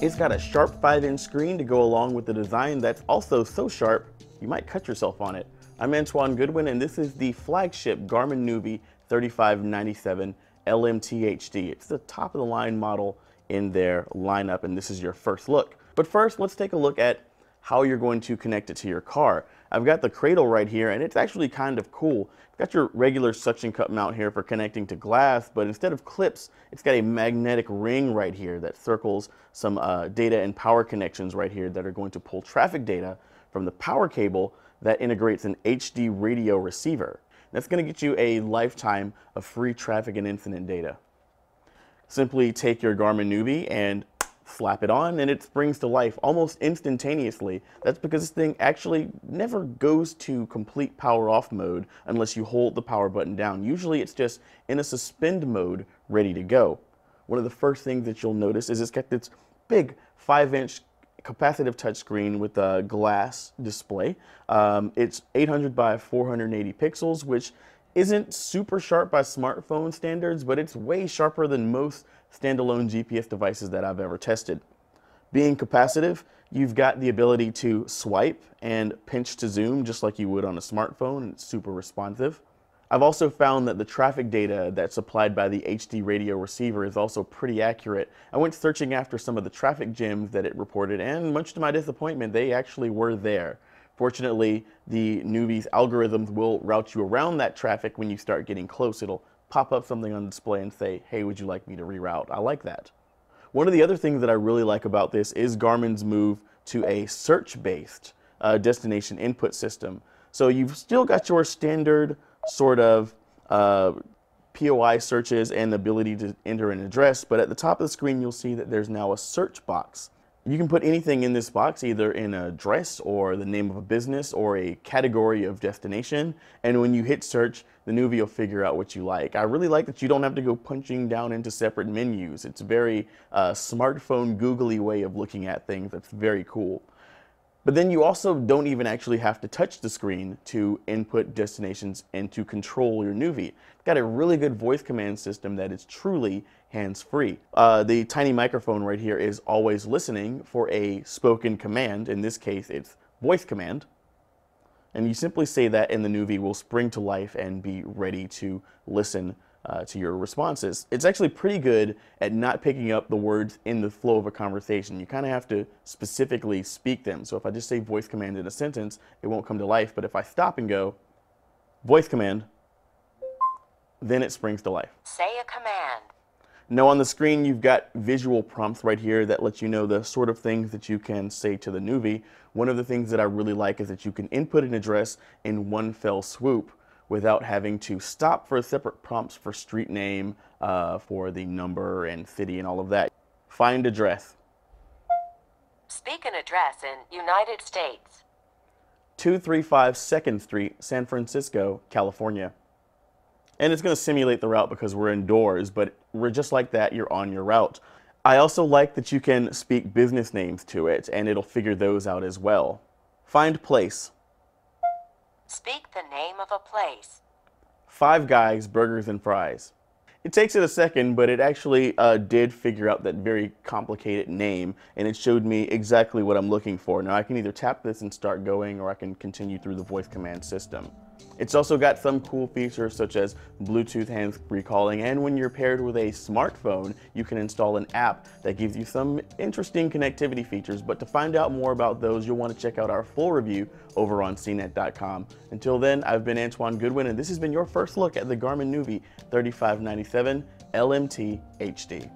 It's got a sharp 5-inch screen to go along with the design that's also so sharp, you might cut yourself on it. I'm Antoine Goodwin, and this is the flagship Garmin Nuvi 3597 LMTHD. It's the top of the line model in their lineup, and this is your first look. But first, let's take a look at how you're going to connect it to your car. I've got the cradle right here, and it's actually kind of cool. It's got your regular suction cup mount here for connecting to glass, but instead of clips, it's got a magnetic ring right here that circles some data and power connections right here that are going to pull traffic data from the power cable that integrates an HD radio receiver. That's going to get you a lifetime of free traffic and incident data. Simply take your Garmin Nuvi and slap it on, and it springs to life almost instantaneously. That's because this thing actually never goes to complete power off mode unless you hold the power button down. Usually it's just in a suspend mode, ready to go. One of the first things that you'll notice is it's got this big 5-inch capacitive touchscreen with a glass display. It's 800 by 480 pixels, which isn't super sharp by smartphone standards, but it's way sharper than most standalone GPS devices that I've ever tested. Being capacitive, you've got the ability to swipe and pinch to zoom just like you would on a smartphone, and it's super responsive. I've also found that the traffic data that's supplied by the HD radio receiver is also pretty accurate. I went searching after some of the traffic gems that it reported, and much to my disappointment, they actually were there. Fortunately, the Nuvi's algorithms will route you around that traffic when you start getting close. It'll pop up something on display and say, hey, would you like me to reroute? I like that. One of the other things that I really like about this is Garmin's move to a search-based destination input system. So you've still got your standard sort of POI searches and the ability to enter an address, but at the top of the screen you'll see that there's now a search box. You can put anything in this box, either an address or the name of a business or a category of destination, and when you hit search, the Nuvi will figure out what you like. I really like that you don't have to go punching down into separate menus. It's a very smartphone googly way of looking at things that's very cool. But then you also don't even actually have to touch the screen to input destinations and to control your Nuvi. It's got a really good voice command system that is truly hands-free. The tiny microphone right here is always listening for a spoken command. In this case, it's voice command. And you simply say that and the Nuvi will spring to life and be ready to listen to your responses. It's actually pretty good at not picking up the words in the flow of a conversation. You kind of have to specifically speak them. So if I just say voice command in a sentence, it won't come to life. But if I stop and go, voice command, then it springs to life. Say a command. Now on the screen, you've got visual prompts right here that let you know the sort of things that you can say to the Nuvi. One of the things that I really like is that you can input an address in one fell swoop without having to stop for separate prompts for street name, for the number and city and all of that. Find address. Speak an address in United States. 235 2nd Street, San Francisco, California. And it's going to simulate the route because we're indoors, but we're just like that, you're on your route. I also like that you can speak business names to it, and it'll figure those out as well. Find place. Speak the name of a place. Five Guys Burgers and Fries. It takes it a second, but it actually did figure out that very complicated name, and it showed me exactly what I'm looking for. Now I can either tap this and start going, or I can continue through the voice command system. It's also got some cool features such as Bluetooth hands-free calling, and when you're paired with a smartphone, you can install an app that gives you some interesting connectivity features. But to find out more about those, you'll want to check out our full review over on cnet.com. Until then, I've been Antoine Goodwin, and this has been your first look at the Garmin Nuvi 3597 LMT HD.